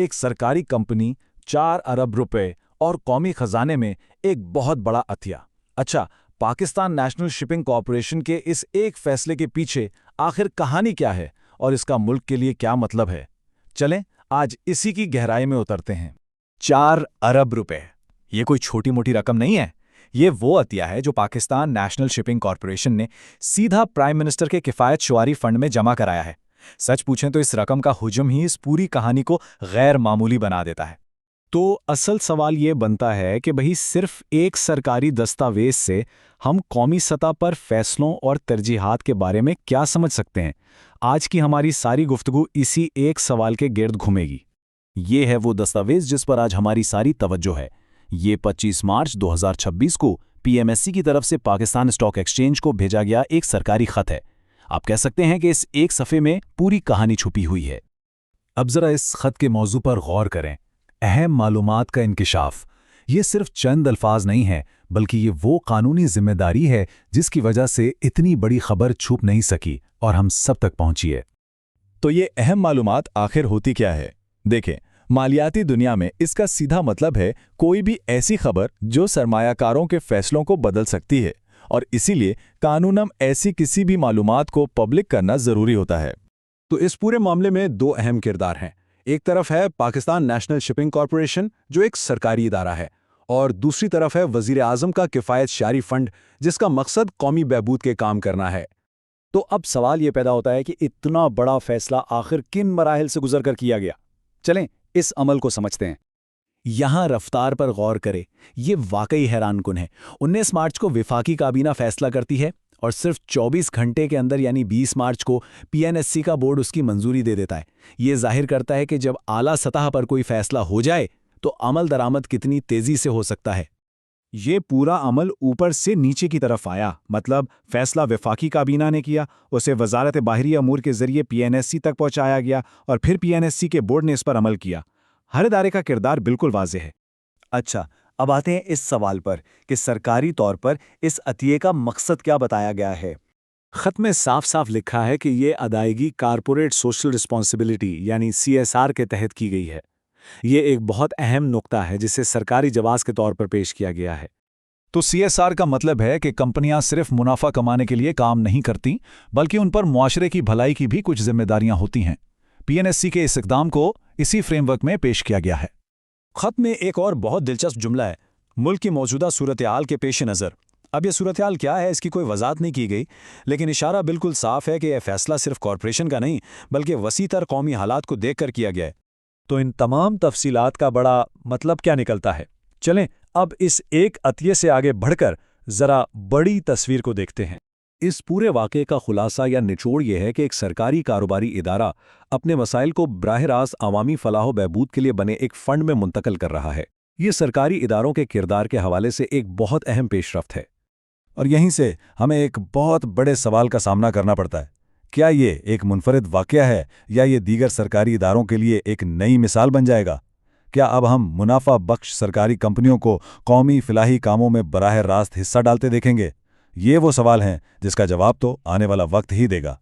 एक सरकारी कंपनी, 4 अरब रुपए और कौमी खजाने में एक बहुत बड़ा अतिया। अच्छा, पाकिस्तान नेशनल शिपिंग कॉरपोरेशन के इस एक फैसले के पीछे आखिर कहानी क्या है और इसका मुल्क के लिए क्या मतलब है? चलें आज इसी की गहराई में उतरते हैं। 4 अरब रुपए, ये कोई छोटी मोटी रकम नहीं है। ये वो अतिया है जो पाकिस्तान नेशनल शिपिंग कॉरपोरेशन ने सीधा प्राइम मिनिस्टर के किफ़ायत शुआरी फंड में जमा कराया है। सच पूछें तो इस रकम का हुजूम ही इस पूरी कहानी को गैर मामूली बना देता है। तो असल सवाल ये बनता है कि भाई सिर्फ एक सरकारी दस्तावेज से हम कौमी सतह पर फैसलों और तरजीहात के बारे में क्या समझ सकते हैं। आज की हमारी सारी गुफ्तगू इसी एक सवाल के गिर्द घूमेगी। ये है वो दस्तावेज जिस पर आज हमारी सारी तवज्जो है। ये 25 मार्च 2026 को पीएमएससी की तरफ से पाकिस्तान स्टॉक एक्सचेंज को भेजा गया एक सरकारी खत है। आप कह सकते हैं कि इस एक सफ़े में पूरी कहानी छुपी हुई है। अब जरा इस खत के मौजू पर गौर करें। अहम मालूमात का इंकिशाफ। ये सिर्फ चंद अल्फाज नहीं है, बल्कि ये वो कानूनी जिम्मेदारी है जिसकी वजह से इतनी बड़ी खबर छुप नहीं सकी और हम सब तक पहुंची है। तो ये अहम मालूमात आखिर होती क्या है? देखें, मालियाती दुनिया में इसका सीधा मतलब है कोई भी ऐसी खबर जो सरमायाकारों के फैसलों को बदल सकती है, और इसीलिए कानूनन ऐसी किसी भी मालूमात को पब्लिक करना ज़रूरी होता है। तो इस पूरे मामले में दो अहम किरदार हैं। एक तरफ है पाकिस्तान नेशनल शिपिंग कॉरपोरेशन, जो एक सरकारी इदारा है, और दूसरी तरफ है वज़ीर आज़म का किफ़ायत शारी फंड, जिसका मकसद कौमी बहबूद के काम करना है। तो अब सवाल ये पैदा होता है कि इतना बड़ा फैसला आखिर किन मराहिल से गुजर कर किया गया। चलें इस अमल को समझते हैं। यहां रफ्तार पर गौर करें, ये वाकई हैरानकुन है। 19 मार्च को विफाकी काबीना फैसला करती है और सिर्फ 24 घंटे के अंदर यानी 20 मार्च को पीएनएससी का बोर्ड उसकी मंजूरी दे देता है। ये जाहिर करता है कि जब आला सतह पर कोई फैसला हो जाए तो अमल दरामद कितनी तेजी से हो सकता है। ये पूरा अमल ऊपर से नीचे की तरफ आया, मतलब फैसला वफाकी काबीना ने किया, उसे वजारत बाहरी अमूर के जरिए पीएनएससी तक पहुंचाया गया और फिर पीएनएससी के बोर्ड ने इस पर अमल किया। हर इदारे का किरदार बिल्कुल वाज़ेह है। अच्छा, अब आते हैं इस सवाल पर कि सरकारी तौर पर इस अतिये का मकसद क्या बताया गया है। खत में साफ साफ लिखा है कि ये अदायगी कारपोरेट सोशल रिस्पॉन्सिबिलिटी यानी सीएसआर के तहत की गई है। ये एक बहुत अहम नुक्ता है जिसे सरकारी जवाब के तौर पर पेश किया गया है। तो सीएसआर का मतलब है कि कंपनियां सिर्फ मुनाफा कमाने के लिए काम नहीं करती, बल्कि उन पर मुआशरे की भलाई की भी कुछ जिम्मेदारियां होती हैं। पीएनएससी के इस इक़दाम को इसी फ्रेमवर्क में पेश किया गया है। खत में एक और बहुत दिलचस्प जुमला है, मुल्क की मौजूदा सूरत-ए-हाल के पेश नज़र। अब यह सूरत-ए-हाल क्या है इसकी कोई वजाहत नहीं की गई, लेकिन इशारा बिल्कुल साफ है कि यह फैसला सिर्फ कॉरपोरेशन का नहीं बल्कि वसीतर कौमी हालात को देखकर किया गया है। तो इन तमाम तफसीलात का बड़ा मतलब क्या निकलता है? चलें अब इस एक अतिये से आगे बढ़कर ज़रा बड़ी तस्वीर को देखते हैं। इस पूरे वाक़े का खुलासा या निचोड़ यह है कि एक सरकारी कारोबारी इदारा अपने वसाइल को बराह रास्त अवामी फलाह बहबूद के लिए बने एक फ़ंड में मुंतकिल कर रहा है। ये सरकारी इदारों के किरदार के हवाले से एक बहुत अहम पेशरफ्त है। और यहीं से हमें एक बहुत बड़े सवाल का सामना करना पड़ता है। क्या ये एक मुनफरिद वाक़या है या ये दीगर सरकारी इदारों के लिए एक नई मिसाल बन जाएगा? क्या अब हम मुनाफा बख्श सरकारी कंपनियों को कौमी फलाही कामों में बराह रास्त हिस्सा डालते देखेंगे? ये वो सवाल हैं जिसका जवाब तो आने वाला वक्त ही देगा।